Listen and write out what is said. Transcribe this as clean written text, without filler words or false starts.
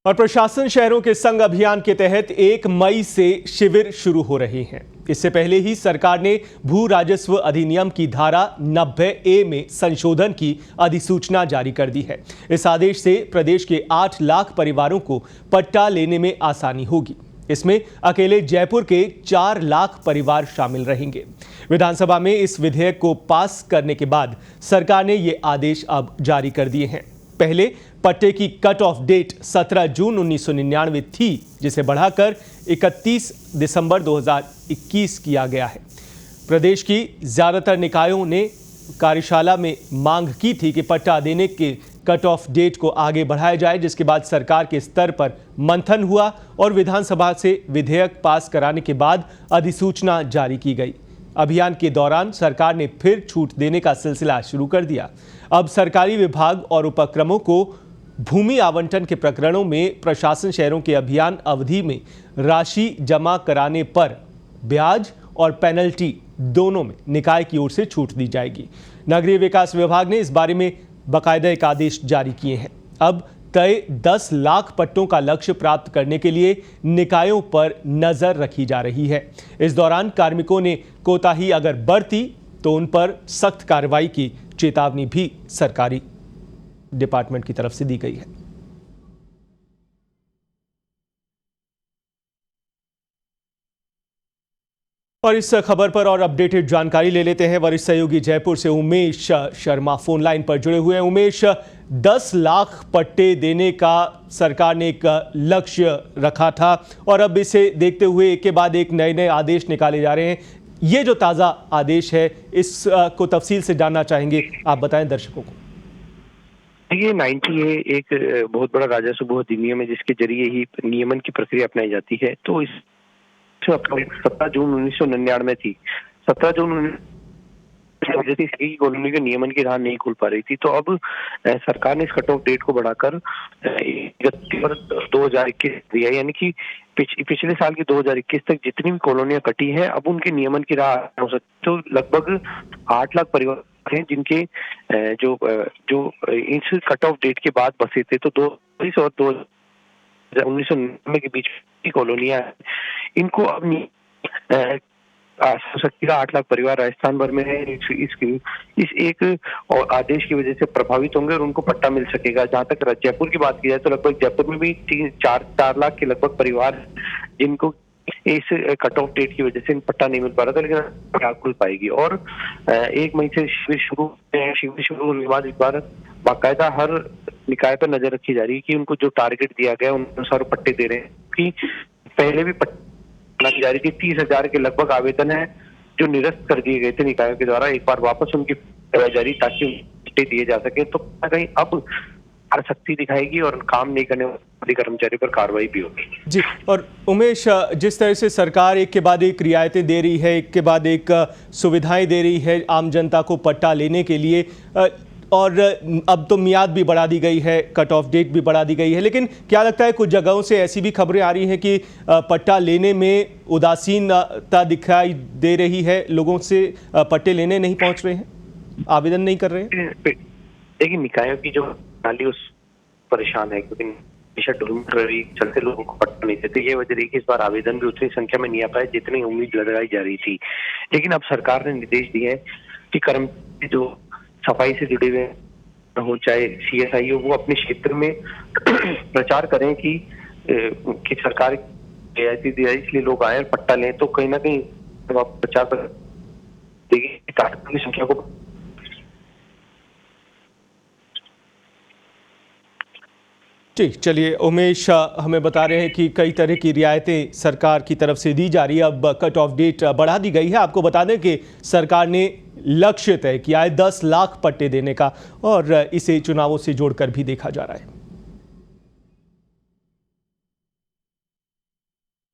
और प्रशासन शहरों के संग अभियान के तहत 1 मई से शिविर शुरू हो रहे हैं। इससे पहले ही सरकार ने भू राजस्व अधिनियम की धारा 90A में संशोधन की अधिसूचना जारी कर दी है। इस आदेश से प्रदेश के 8 लाख परिवारों को पट्टा लेने में आसानी होगी। इसमें अकेले जयपुर के 4 लाख परिवार शामिल रहेंगे। विधानसभा में इस विधेयक को पास करने के बाद सरकार ने ये आदेश अब जारी कर दिए हैं। पहले पट्टे की कट ऑफ डेट 17 जून 1999 थी, जिसे बढ़ाकर 31 दिसंबर 2021 किया गया है। प्रदेश की ज्यादातर निकायों ने कार्यशाला में मांग की थी कि पट्टा देने के कट ऑफ डेट को आगे बढ़ाया जाए, जिसके बाद सरकार के स्तर पर मंथन हुआ और विधानसभा से विधेयक पास कराने के बाद अधिसूचना जारी की गई। अभियान के दौरान सरकार ने फिर छूट देने का सिलसिला शुरू कर दिया। अब सरकारी विभाग और उपक्रमों को भूमि आवंटन के प्रकरणों में प्रशासन शहरों के अभियान अवधि में राशि जमा कराने पर ब्याज और पेनल्टी दोनों में निकाय की ओर से छूट दी जाएगी। नगरीय विकास विभाग ने इस बारे में बाकायदा एक आदेश जारी किए हैं। अब तय 10 लाख पट्टों का लक्ष्य प्राप्त करने के लिए निकायों पर नजर रखी जा रही है। इस दौरान कार्मिकों ने कोताही अगर बरती तो उन पर सख्त कार्रवाई की चेतावनी भी सरकारी डिपार्टमेंट की तरफ से दी गई है। और इस खबर पर और अपडेटेड जानकारी ले लेते हैं। वरिष्ठ सहयोगी जयपुर से उमेश शर्मा फोन लाइन पर जुड़े हुए हैं। उमेश, 10 लाख पट्टे देने का सरकार ने एक लक्ष्य रखा था और अब इसे देखते हुए एक के बाद एक नए आदेश निकाले जा रहे हैं। ये जो ताज़ा आदेश है, इसको तफसील से जानना चाहेंगे, आप बताएं दर्शकों को। ये 90A एक बहुत बड़ा राजस्व अधिनियम है, जिसके जरिए ही नियमन की प्रक्रिया अपनाई जाती है। तो इस 17 जून 1999 में थी। 17 जून की कॉलोनी के नियमन की राह नहीं खुल पा रही थी, तो अब सरकार ने इस कट ऑफ डेट को बढ़ाकर 2021 दिया, यानी कि पिछले साल की 2021 तक जितनी भी कॉलोनियां कटी हैं, अब उनके नियमन की राह हो सकती। तो लगभग 8 लाख परिवार हैं जिनके जो इस कट ऑफ डेट के बाद बसे थे। तो 2020 और 1999 के बीच की कॉलोनियां, इनको अब हो सकती है 8 लाख परिवार राजस्थान भर में है, इस एक और आदेश की वजह से प्रभावित होंगे और उनको पट्टा मिल सकेगा। जहां तक जयपुर की बात की जाए तो लगभग जयपुर में भी 4 लाख के लगभग परिवार जिनको इस कट ऑफ डेट की वजह से पट्टा नहीं मिल पा रहा था, लेकिन क्या खुल पाएगी। और 1 मई से शिविर शुरू होने के बाद इस बार बाकायदा हर निकाय पर नजर रखी जा रही है कि उनको जो टारगेट दिया गया उन अनुसार पट्टे दे रहे हैं। कि पहले भी की जा रही थी, 30,000 के लगभग आवेदन है जो निरस्त कर दिए गए थे निकायों के द्वारा। एक बार वापस उनकी जारी ताकि पट्टे दिए जा सके। तो कहीं अब सख्ती दिखाएगी और काम नहीं करने वाले कर्मचारी पर कार्रवाई भी होगी। जी, और उमेश, जिस तरह से सरकार एक के बाद एक रियायतें दे रही है, एक के बाद एक सुविधाएं दे रही है आम जनता को पट्टा लेने के लिए, और अब तो मियाद भी बढ़ा दी गई है, कट ऑफ डेट भी बढ़ा दी गई है, लेकिन क्या लगता है कुछ जगहों से ऐसी भी खबरें आ रही हैं कि पट्टा लेने में उदासीनता दिखाई दे रही है, लोगों से पट्टे लेने नहीं पहुंच रहे हैं, आवेदन नहीं कर रहे हैं? देखिए, निकायों की जो प्रणाली उस परेशान है, क्योंकि चलते लोगों को पट्टा नहीं देते। ये वजह रही कि इस बार आवेदन भी उतनी संख्या में नहीं आ पाए जितनी उम्मीद लगाई जा रही थी। लेकिन अब सरकार ने निर्देश दिए हैं कि कर्मचारी जो सफाई से जुड़े हुए हो, चाहे CSI हो, वो अपने क्षेत्र में प्रचार करें कि सरकार रियायती दी है, इसलिए लोग आए और पट्टा लें। तो कहीं ना कहीं प्रचार कर की संख्या को। जी, चलिए, उमेश हमें बता रहे हैं कि कई तरह की रियायतें सरकार की तरफ से दी जा रही है। अब कट ऑफ डेट बढ़ा दी गई है। आपको बता दें कि सरकार ने लक्ष्य तय किया है 10 लाख पट्टे देने का, और इसे चुनावों से जोड़कर भी देखा जा रहा है।